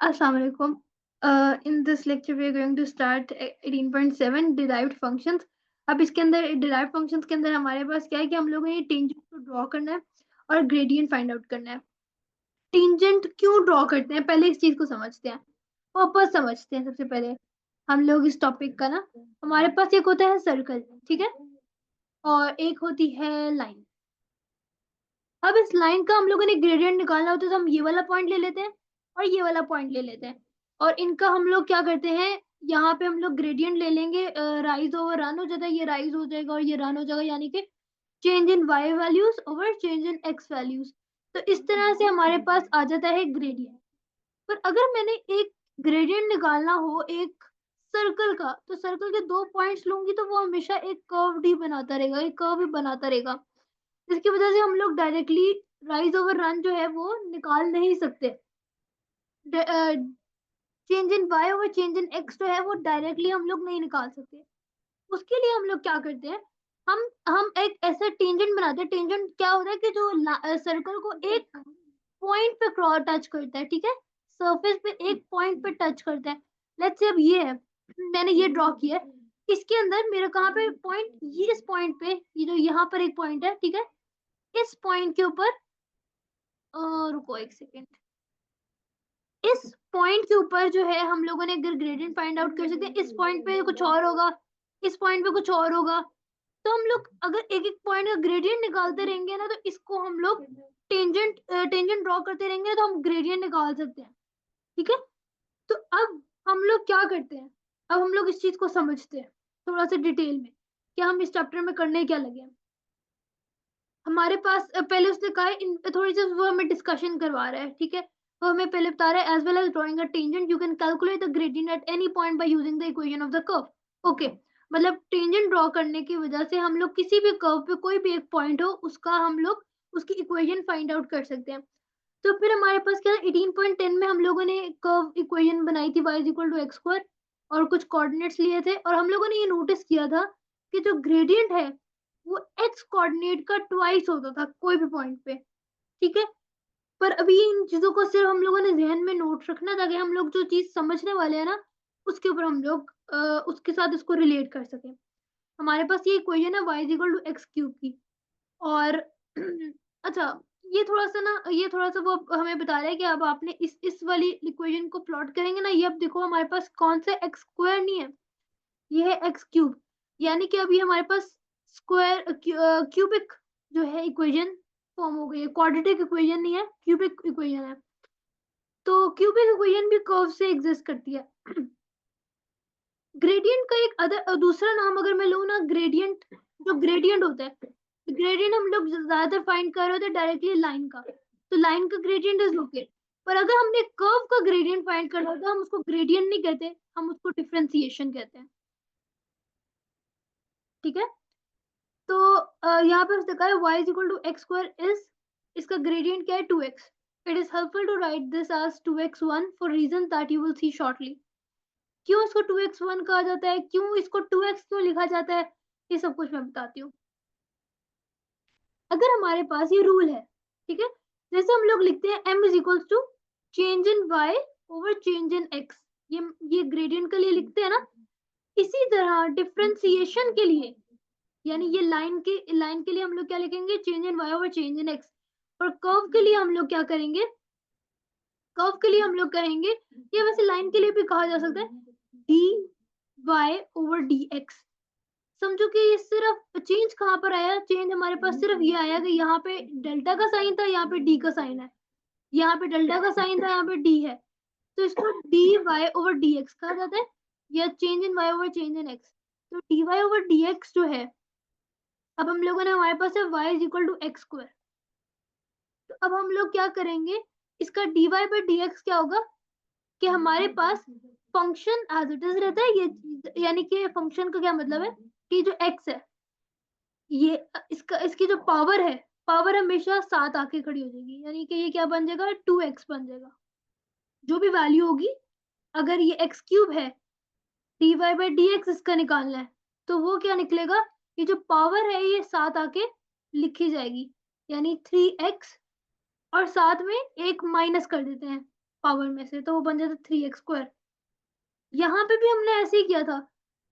Assalamu alaikum. In this lecture we are going to start 18.7 derived functions. अब इसके अंदर derived functions के अंदर हमारे पास क्या है कि हम लोगों ने टेंजेंट को ड्रॉ करना है और ग्रेडियंट फाइंड आउट करना है। टेंजेंट क्यों ड्रॉ करते हैं, पहले इस चीज को समझते हैं, पर्पस समझते हैं। सबसे पहले हम लोग इस टॉपिक का ना, हमारे पास एक होता है सर्कल, ठीक है, और एक होती है लाइन। अब इस लाइन का हम लोगों ने ग्रेडियंट निकालना होता है तो हम ये वाला पॉइंट ले लेते हैं और ये वाला पॉइंट ले लेते हैं, और इनका हम लोग क्या करते हैं, यहाँ पे हम लोग ग्रेडियंट ले लेंगे। राइज ओवर रन हो जाता है, ये राइज हो जाएगा और ये रन हो जाएगा, यानी कि change in Y values over change in X values. तो इस तरह से हमारे पास आ जाता है ग्रेडियंट। पर अगर मैंने एक ग्रेडियंट निकालना हो एक सर्कल का, तो सर्कल के दो पॉइंट्स लूंगी तो वो हमेशा एक कर्व ही बनाता रहेगा, एक कर्व ही बनाता रहेगा, जिसकी वजह से हम लोग डायरेक्टली राइज ओवर रन जो है वो निकाल नहीं सकते। Change in Y over change in X जो है वो डायरेक्टली हम लोग नहीं निकाल सकते। उसके लिए हम लोग क्या करते हैं, हम एक ऐसा टेंजेंट बनाते हैं। टेंजेंट क्या होता है कि जो सर्कल को एक पॉइंट पे क्रॉस टच करता है, ठीक है, सरफेस पे एक पॉइंट पे टच करता है। लेट्स से अब ये है, मैंने ये ड्रॉ किया है, इसके अंदर मेरा कहाँ पे पॉइंट, ये इस पॉइंट पे, ये जो यहाँ पर एक पॉइंट है, ठीक है, इस पॉइंट के ऊपर रुको एक सेकेंड, इस पॉइंट के ऊपर जो है हम लोगों ने अगर ग्रेडियंट फाइंड आउट कर सकते हैं, इस पॉइंट पे कुछ और होगा, इस पॉइंट पे कुछ और होगा। तो हम लोग अगर एक एक पॉइंट का ग्रेडियंट निकालते रहेंगे ना, तो इसको हम लोग टेंजेंट ड्रॉ करते रहेंगे तो हम ग्रेडियंट निकाल सकते हैं, ठीक है। तो अब हम लोग क्या करते हैं, अब हम लोग इस चीज को समझते हैं थोड़ा सा डिटेल में, कि हम इस चैप्टर में करने क्या लगे हैं। हमारे पास पहले उसने कहा है थोड़ी सी वो हमें डिस्कशन करवा रहा है, ठीक है। वो हमें पहले बता रहा है, as well as drawing a tangent you can calculate the gradient at any point by using the equation of the curve. Okay, मतलब टेंजेंट ड्रॉ करने की वजह से हम लोग किसी भी कर्व पे कोई भी एक पॉइंट हो उसका हम लोग उसकी इक्वेशन फाइंड आउट कर सकते हैं। तो फिर हमारे पास क्या है, 18.10 में हम लोगों ने कर्व इक्वेशन बनाई थी y is equal to X square, और कुछ कोऑर्डिनेट्स लिए थे, और हम लोगों ने ये नोटिस किया था कि जो ग्रेडियंट है वो एक्स कोऑर्डिनेट का ट्वाइस होता था कोई भी पॉइंट पे, ठीक है। पर अभी इन चीजों को सिर्फ हम लोगों ने ध्यान में नोट रखना, ताकि हम लोग जो चीज समझने वाले हैं ना, उसके ऊपर हम लोग उसके साथ इसको रिलेट कर सकें। हमारे पास ये इक्वेशन है y is equal to X cube की, और अच्छा, ये थोड़ा सा वो हमें बता रहा है कि अब आपने इस वाली इक्वेशन को प्लॉट करेंगे ना, ये अब देखो हमारे पास कौन सा एक्स स्क्वायर नहीं है, ये है एक्स क्यूब, यानी कि अभी हमारे पास स्क्वायर क्यूबिक जो है इक्वेशन फॉर्म हो गई है, क्वाड्रेटिक इक्वेशन नहीं है, क्यूबिक इक्वेशन है। तो क्यूबिक इक्वेशन भी कर्व से एग्जिस्ट करती है। ग्रेडियंट का एक दूसरा नाम अगर मैं लूँ ना, ग्रेडियंट, जो ग्रेडियंट होता है, ग्रेडियंट हम लोग ज्यादातर फाइंड कर रहे होते हैं डायरेक्टली लाइन का, तो लाइन का ग्रेडियंट इज लोकेट। पर अगर हमने कर्व का ग्रेडियंट फाइंड करना होता है, हम उसको ग्रेडियंट नहीं कहते, हम उसको डिफरेंशिएशन कहते हैं, ठीक है। तो यहाँ पर देखा है y is equal to X square is, इसका ग्रेडियंट क्या है, 2x। It is helpful to write this as 2x1 for reason that you will see shortly. क्यों इसको 2x1 कहा जाता है, क्यों इसको 2x क्यों लिखा जाता है, ये सब कुछ मैं बताती हूँ। अगर हमारे पास ये रूल है, ठीक है, जैसे हम लोग लिखते हैं m is equal to change in y over change in x, ये ग्रेडियंट के लिए लिखते हैं ना, इसी तरह डिफरेंशिएशन के लिए, यानी ये लाइन के लिए हम लोग क्या लिखेंगे, change in y over change in x। और कर्व के लिए हम लोग क्या करेंगे, कर्व के लिए हम लोग कहेंगे, ये वैसे लाइन के लिए भी कहा जा सकता है, D Y over D X. समझो कि ये सिर्फ चेंज कहाँ पर आया, चेंज हमारे पास सिर्फ ये आया कि यहाँ पे डेल्टा का साइन था, यहाँ पे डी का साइन है, यहाँ पे डेल्टा का साइन था, यहाँ पे डी है, तो इसको D Y over D X कहा जाता है, या change in Y over change in X. तो D Y over D X जो है, अब हम लोगों ने, हमारे पास है y is equal to X square. तो अब हम लोग क्या करेंगे, इसका dy बाई डी एक्स क्या होगा, कि हमारे पास फंक्शन एज इट इज रहता है, ये यानी कि फंक्शन का क्या मतलब है कि जो x है, ये इसका इसकी जो पावर है, पावर हमेशा साथ आके खड़ी हो जाएगी, यानी कि ये क्या बन जाएगा, 2x बन जाएगा। जो भी वैल्यू होगी, अगर ये एक्स क्यूब है, dy बाई डी एक्स इसका निकालना है, तो वो क्या निकलेगा, ये जो पावर है ये साथ आके लिखी जाएगी, यानी 3x, और साथ में एक माइनस कर देते हैं, पावर में से, तो वो बन जाता 3x²। यहाँ पे भी हमने ऐसे ही किया था,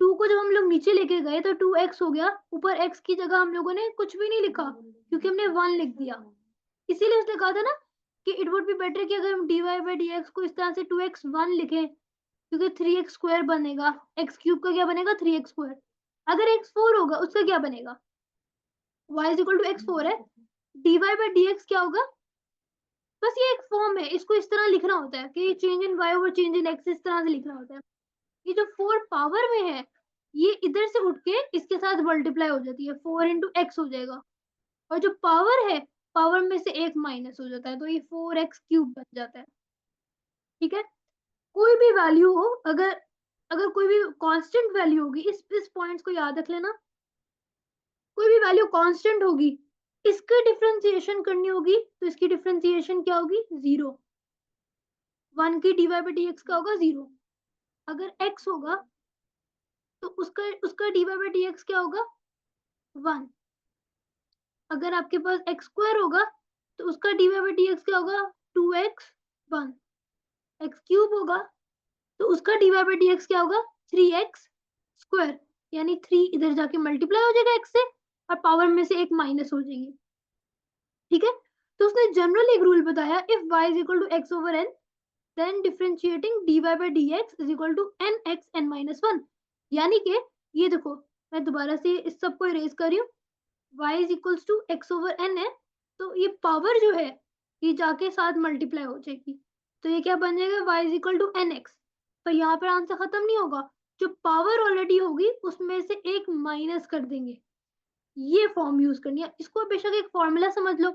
2 को जब हम लोग नीचे लेके गए तो 2x हो गया, ऊपर x की जगह हम लोगों ने कुछ भी नहीं लिखा क्योंकि हमने 1 लिख दिया। इसीलिए उसने कहा था ना कि इट वुड बी बेटर कि अगर हम dy/dx को इस तरह से 2x1 लिखें, क्योंकि 3x² बनेगा, x³ का क्या बनेगा 3x²। अगर x4 होगा उसका क्या बनेगा, y is equal to x4 है, dy/dx क्या होगा, बस ये एक फॉर्म है, इसको इस तरह लिखना होता है कि change in y over change in x, इस तरह से लिखना होता है। ये जो 4 पावर में है, ये इधर से उठ के इसके साथ मल्टीप्लाई हो जाती है, 4 इंटू एक्स हो जाएगा, और जो पावर है, पावर में से एक माइनस हो जाता है, तो ये 4x³ बन जाता है। ठीक है, कोई भी वैल्यू हो, अगर अगर कोई भी कांस्टेंट वैल्यू होगी, इस पॉइंट्स को याद रख लेना, कोई भी वैल्यू कांस्टेंट होगी, इसकी डिफरेंशिएशन करनी होगी, तो इसकी डिफरेंशिएशन क्या होगी 0, 1 की dy/dx का होगा 0। अगर x होगा तो उसका उसका dy/dx क्या होगा 1। अगर आपके पास x² होगा तो उसका dy/dx क्या होगा 2x1। x³ होगा तो उसका dy/dx क्या होगा 3x², यानी 3 इधर जाके मल्टीप्लाई हो जाएगा x से, और पावर में से एक माइनस हो जाएगी। ठीक है, तो उसने जनरल एक रूल बताया, if y is equal to x over n, then differentiating dy/dx is equal to nx n-1। यानी कि ये देखो, मैं दोबारा से इस सबको इरेज कर रही हूँ, y is equals to x over n है, तो ये पावर जो है ये जाके साथ मल्टीप्लाई हो जाएगी, तो ये क्या बन जाएगा y is equal to nx। पर यहाँ पर आंसर खत्म नहीं होगा, जो पावर ऑलरेडी होगी उसमें से एक माइनस कर देंगे, ये फॉर्म यूज करनी है, इसको बेशक एक फॉर्मूला समझ लो।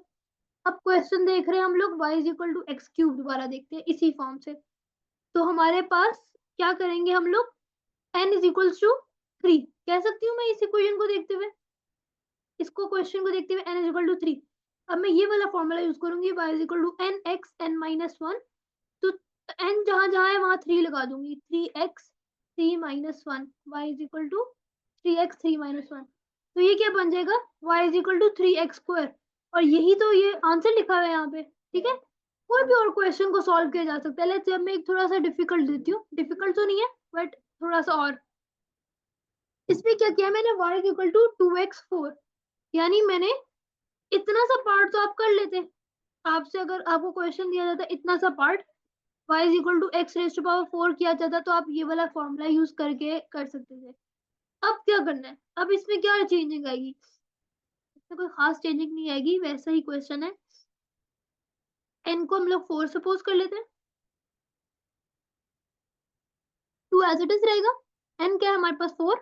अब क्वेश्चन देख रहे हैं हम लोग y is equal to x³, दोबारा देखते हैं इसी फॉर्म से, तो हमारे पास क्या करेंगे हम लोग, n इज इक्वल्स टू 3 कह सकती हूँ मैं इस इक्वेशन को देखते हुए, इसको क्वेश्चन को देखते हुए n इज इक्वल टू 3। अब मैं ये वाला फॉर्मूला यूज करूंगी, y is equal to nx n-1, तो n जहां जहां है वहां 3 लगा दूंगी, 3x 3-1, y is equal to 3x 3-1, तो ये क्या बन जाएगा y is equal to 3x², और यही तो ये आंसर लिखा हुआ है यहाँ पे। ठीक है, कोई भी और क्वेश्चन को सॉल्व किया जा सकता है, लेट्स मैं एक थोड़ा सा डिफिकल्ट देती हूँ, डिफिकल्ट तो नहीं है बट थोड़ा सा और। इसमें क्या किया मैंने, y is equal to 2x4, यानी मैंने इतना सा पार्ट तो आप कर लेते, आपसे अगर आपको क्वेश्चन दिया जाता इतना सा part, y is equal to x raise to power 4 किया जाता, तो आप ये वाला फॉर्मूला यूज करके कर सकते थे। अब क्या करना है, अब इसमें क्या चेंजिंग आएगी, इसमें कोई खास चेंजिंग नहीं आएगी, वैसा ही क्वेश्चन है। n को हम लोग 4 सपोज कर लेते हैं, 2 एज इट इज रहेगा, n क्या है हमारे पास 4,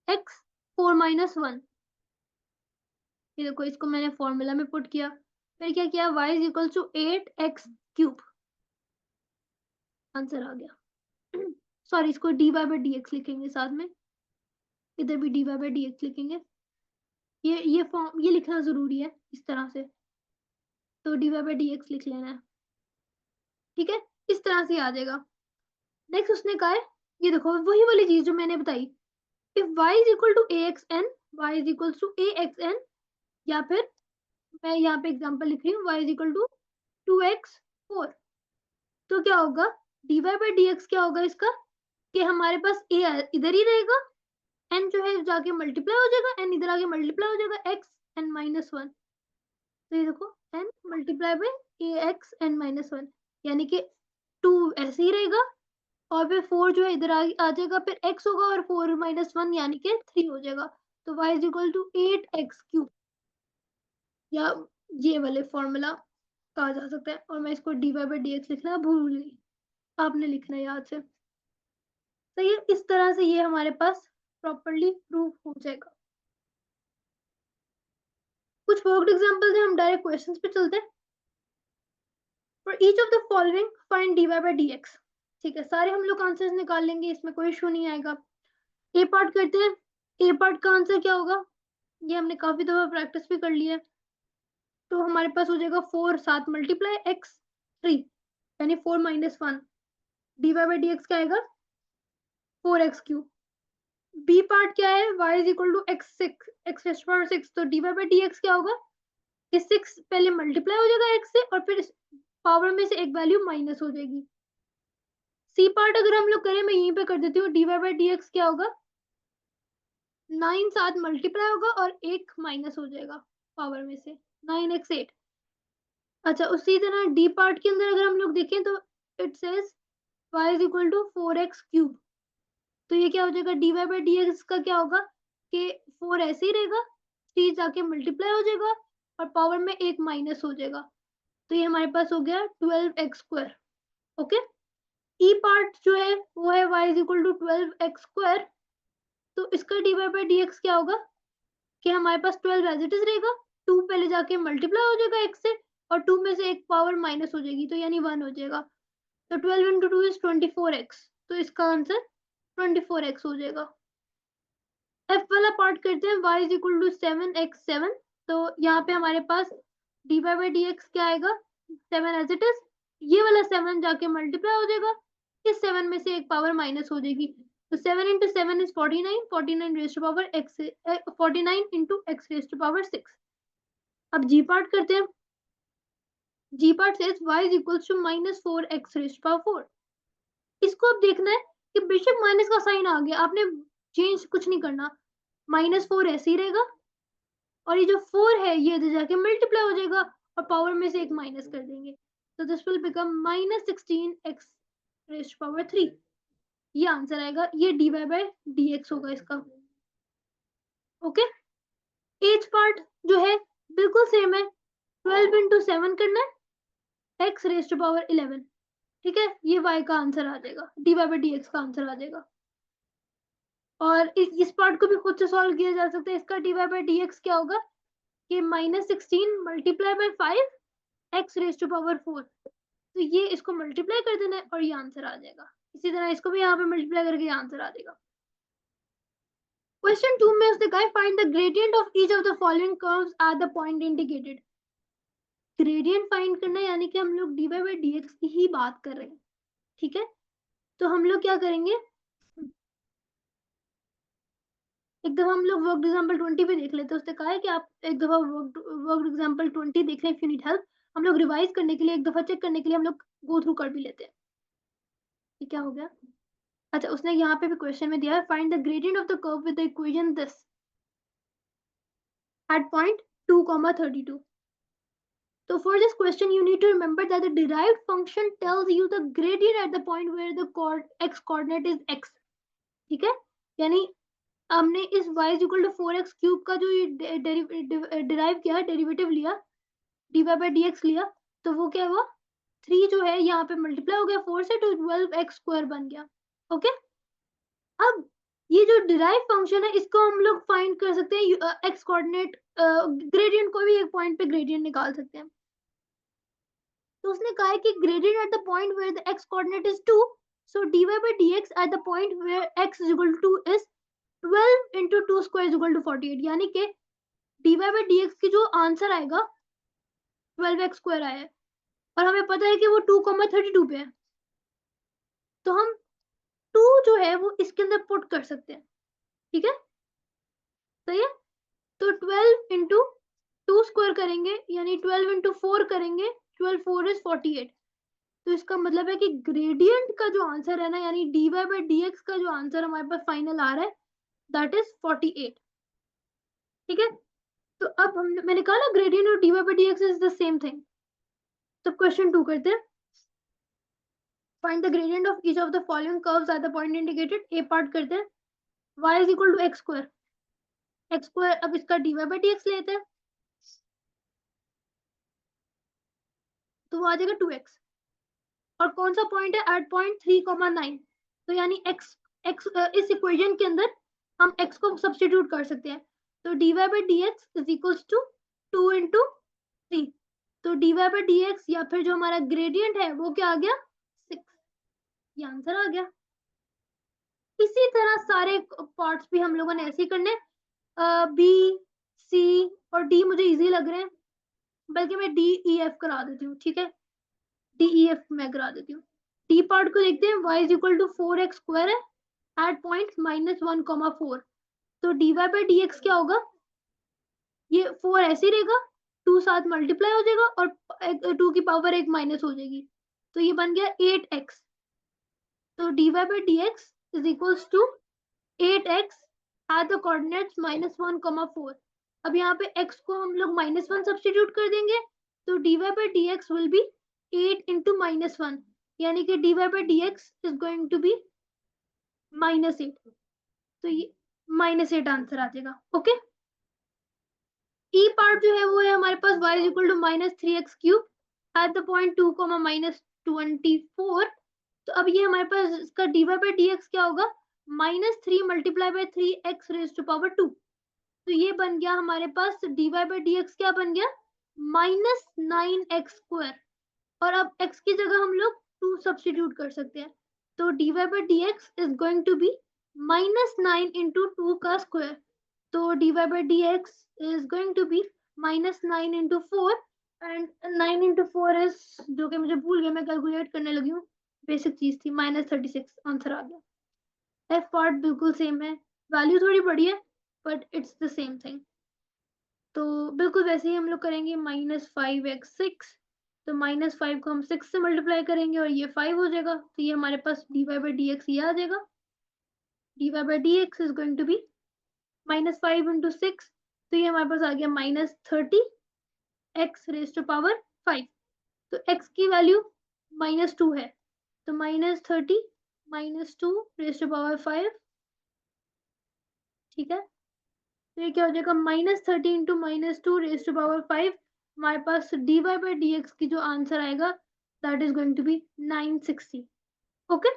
x 4-1, ये देखो इसको मैंने फॉर्मूला में पुट किया, फिर क्या किया, y is equal to 8x³, answer आ गया। सॉरी, इसको dy/dx लिखेंगे साथ में, इधर भी dy/dx लिखेंगे, ये फॉर्म ये लिखना जरूरी है इस तरह से, तो dy/dx लिख लेना है। ठीक है, इस तरह से आ जाएगा। नेक्स्ट उसने कहा है, ये देखो वही वाली चीज जो मैंने बताई, if y is equal to axn, y is equal to axn, या फिर मैं यहाँ पे एग्जांपल लिख रही हूँ, y is equal to 2x4, तो क्या होगा dy/dx क्या होगा इसका, कि हमारे पास a इधर ही रहेगा, n जो है जाके मल्टीप्लाई हो जाएगा, n इधर आके मल्टीप्लाई हो जाएगा x n-1, तो ये देखो n multiply by ax n-1, यानी कि 2 ऐसे ही रहेगा, और फिर 4 जो है इधर आ जाएगा, फिर x होगा और 4-1 यानी कि 3 हो जाएगा, तो y is equal to 8x³, या ये वाले फॉर्मूला कहा जा सकता है। और मैं इसको dy/dx लिखना भूल गई, आपने लिखना है याद से। तो ये इस तरह से ये हमारे पास प्रॉपर्ली प्रूव हो जाएगा। कुछ वर्कड एग्जांपल्स हैं, हम डायरेक्ट क्वेश्चंस पे चलते हैं। For each of the following find dy/dx, ठीक है, सारे हम लोग आंसर्स निकाल लेंगे, इसमें कोई इशू नहीं आएगा। ए पार्ट करते हैं, ए पार्ट का आंसर क्या होगा, ये हमने काफी दफा प्रैक्टिस भी कर लिया है, तो हमारे पास हो जाएगा 4 7 मल्टीप्लाई x 3, यानी 4-1, dy/dx क्या आएगा 4x³। बी पार्ट क्या है, y is equal to x6 x raise to power 6, तो dy/dx क्या होगा, ये 6 पहले मल्टीप्लाई हो जाएगा x से, और फिर पावर में से एक वैल्यू माइनस हो जाएगी। सी पार्ट अगर हम लोग करें, मैं यहीं पे कर देती हूँ, dy बाई डी एक्स क्या होगा, 9 साथ मल्टीप्लाई होगा और एक माइनस हो जाएगा पावर में से, 9x 8। अच्छा, उसी तरह डी पार्ट के अंदर अगर हम लोग देखें तो it says y is equal to 4x cube. तो ये क्या हो जाएगा, dy बाई डी एक्स का क्या होगा कि 4 ऐसे ही रहेगा, 3 जाके मल्टीप्लाई हो जाएगा और पावर में एक माइनस हो जाएगा। तो ये हमारे पास हो गया 12x स्क्वायर। ओके, ई पार्ट जो है वो है y is equal to 12x square. तो इसका dy बाई डी एक्स क्या होगा कि हमारे पास 12 एज इट इज रहेगा, 2 पहले जाके मल्टीप्लाई हो जाएगा x से और 2 में से एक पावर माइनस हो जाएगी, तो यानी 1 हो जाएगा। तो 12 इंटू 2 इज 24x, तो इसका आंसर 24x हो जाएगा। f वाला पार्ट करते हैं, y is equal to 7x 7। तो यहाँ पे हमारे पास dy बाई डी एक्स क्या आएगा, 7 एज इट इज, ये वाला 7 जाके मल्टीप्लाई हो जाएगा, इस 7 में से एक पावर माइनस हो जाएगी। तो 7 इंटू 7 इज 49, 49 raise to power x, 49 into x raise to power 6। अब जी पार्ट करते हैं, G part says y is equal to minus 4x raise to power 4। इसको अब देखना है कि बेशक माइनस का साइन आ गया, आपने चेंज कुछ नहीं करना, -4 ऐसे ही रहेगा और ये जो 4 है ये इधर जाके मल्टीप्लाई हो जाएगा और पावर में से एक माइनस कर देंगे। तो this will become -16x raise to power 3। ये आंसर आएगा, ये dy बाई डी एक्स होगा इसका। ओके, एच पार्ट जो है बिल्कुल सेम है, 12 इंटू 7 करना है, x रेज टू पावर 11। ठीक है, ये y का आंसर आ जाएगा, dy बाई डी एक्स का आंसर आ जाएगा। और इस पार्ट को भी खुद से सॉल्व किया जा सकता है। इसका dy बाई डी एक्स क्या होगा कि -16 multiply by 5 x raise to power 4। तो ये इसको मल्टीप्लाई कर देना है और ये आंसर आ जाएगा। इसी तरह इसको भी यहाँ पे मल्टीप्लाई करके आंसर आ जाएगा। क्वेश्चन 2 में उसने कहा find the gradient of each of the following curves at the point indicated. Gradient find करना है, यानी कि हम लोग dy बाई डी एक्स की ही बात कर रहे हैं। ठीक है, तो हम लोग क्या करेंगे, एक दफा हम लोग वर्क एग्जांपल 20 पे देख लेते हैं। उसने कहा है कि आप एक दफा वर्क एग्जांपल 20 देख लें इफ यू नीड हेल्प। हम लोग रिवाइज करने के लिए, एक दफा चेक करने के लिए हम लोग गो थ्रू कर भी लेते हैं। ये क्या हो गया, अच्छा उसने यहाँ पे भी क्वेश्चन में दिया है find the gradient of the curve with the equation this eight point 2,32। So for this question, you need to remember that the derived function tells you the gradient at the point where the x coordinate is x. ठीक है, यानी हमने इस y is equal to 4x cube का जो ये derive किया, derivative लिया, dy बाई डी एक्स लिया, तो वो क्या हुआ, 3 जो है यहाँ पे मल्टीप्लाई हो गया 4 से, तो 12x स्क्वायर बन गया। ओके, अब ये जो डिराइव फंक्शन है इसको हम लोग फाइंड कर सकते हैं, एक्स कोऑर्डिनेट ग्रेडियंट, कोई भी एक पॉइंट पे ग्रेडियंट निकाल सकते हैं। तो उसने कहा है कि gradient at the point where the X coordinate is 2, so dy by D X at the point where x is equal to 2 is 12 into 2 square is equal to 48। यानी कि dy बाई डी एक्स की जो answer आएगा 12x square आया है और हमें पता है कि वो 2,32 पे है, तो हम 2 जो है वो इसके अंदर पुट कर सकते हैं। ठीक है, सही है, तो 12 इंटू 2 स्क्वायर करेंगे यानी 12 इंटू 4 करेंगे, 12 4 इज 48। तो इसका मतलब है कि ग्रेडियंट का जो आंसर है ना, यानी dy बाई डी एक्स का जो आंसर हमारे पास फाइनल आ रहा है दैट इज 48। ठीक है, तो अब मैंने कहा ना ग्रेडियंट और dy by D X is the same thing. तो क्वेश्चन 2 करते हैं, find the gradient of each of the following curves at the point indicated. A part करते हैं, y is equal to x square, x square, अब इसका dy by D x लेते हैं तो वो आ जाएगा 2x, और कौन सा पॉइंट है, एट पॉइंट 3,9। तो यानी x इस इक्वेशन के अंदर हम x को सब्स्टिट्यूट कर सकते हैं। तो dy by D X is equals to 2 into 3। तो dy बाई डी एक्स या फिर जो हमारा ग्रेडियंट है वो क्या आ गया, 6। ये आंसर आ गया। इसी तरह सारे पार्ट्स भी हम लोगों ने ऐसे ही करने, बी सी और डी मुझे इजी लग रहे हैं, बल्कि मैं डी ई एफ करा देती हूँ। ठीक है, डी ई एफ मैं करा देती हूँ। डी पार्ट को देखते हैं, y is equal to 4x square है एट पॉइंट -1,4। तो dy बाई डी एक्स क्या होगा, ये 4 ऐसे ही रहेगा 2 साथ मल्टीप्लाई हो जाएगा और 2 की पावर 1 माइनस हो जाएगी, तो ये बन गया 8x। तो dy by dx is equals to 8x at the coordinates -1, 4। अब यहाँ पे x को हम लोग -1 सब्स्टिट्यूट कर देंगे, तो dy by dx will be 8 into -1, यानी कि dy by dx is going to be -8। तो ये -8 आंसर आ जाएगा। ओके, ई पार्ट जो है वो है हमारे पास y is equal to -3x cube at the point 2, -24। तो अब ये हमारे पास इसका dy by dx क्या होगा, -3 multiply by 3x raise to power 2। तो ये बन गया हमारे पास dy by dx क्या बन गया, -9x स्क्वायर। और अब x की जगह हम लोग 2 सब्स्टिट्यूट कर सकते हैं, तो dy by dx is going to be -9 into 2 का स्क्वायर। तो dy by dx is going to be -9 into 4 and 9 into 4 is, जो कि मुझे भूल गया, मैं कैलकुलेट करने लगी हूँ, बेसिक चीज थी, -36 आंसर आ गया। एफ पार्ट बिल्कुल सेम है, वैल्यू थोड़ी बड़ी है but it's the same thing. तो बिल्कुल वैसे ही हम लोग करेंगे -5x6, तो -5 को हम 6 से मल्टीप्लाई करेंगे और ये 5 हो जाएगा, तो ये हमारे पास dy by dx ये आ जाएगा। dy by dx is going to be -5 into 6, तो ये हमारे पास आ गया -30 x रेज टू पावर 5। तो x की वैल्यू -2 है, तो -30 -2 रेज टू पावर 5, ठीक है। तो ये क्या हो जाएगा, -30 इंटू -2 रेज टू पावर 5। हमारे पास dy by dx की जो आंसर आएगा that is going to be 960। Okay,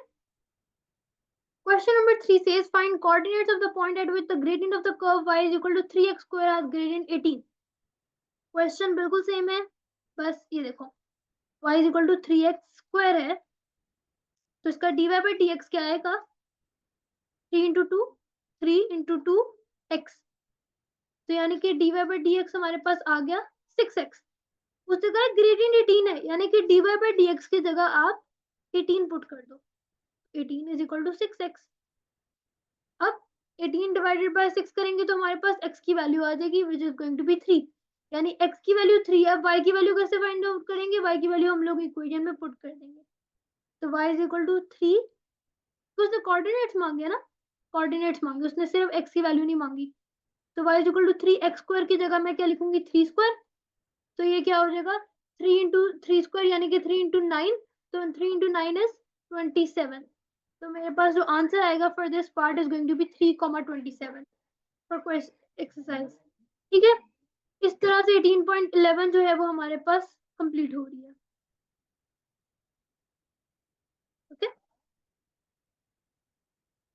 question number 3 says find coordinates of the point at which the gradient of the curve y is equal to 3x square as gradient 18। Question बिल्कुल same है, बस ये देखो y is equal to 3x square है, तो इसका dy by dx क्या आएगा, 3 into 2 3 into 2 x। तो यानी कि dy by dx हमारे पास आ गया 6x। उस जगह ग्रेडियंट 18 है, यानी कि dy by dx की जगह आप 18 पुट कर दो, 18 is equal to 6x। अब 18 डिवाइडेड बाय 6 करेंगे तो हमारे पास x की वैल्यू आ जाएगी which is going to be 3, यानी x की वैल्यू 3 है। अब y की वैल्यू कैसे फाइंड आउट करेंगे, y की वैल्यू हम लोग इक्वेशन में पुट कर देंगे, तो y is equal to 3, तो उसने कोऑर्डिनेट्स मांगे ना, कोऑर्डिनेट्स मांगे, उसने सिर्फ x की वैल्यू नहीं मांगी। तो y is equal to 3x square की जगह मैं क्या लिखूंगी, 3 स्क्वायर। तो ये क्या हो जाएगा, 3 into 3 स्क्वायर यानी कि 3 into 9, तो 3 into 9 is 27। तो मेरे पास जो आंसर आएगा for this part is going to be 3,27 for question exercise. ठीक है, इस तरह से 18.11 जो है वो हमारे पास कंप्लीट हो रही है।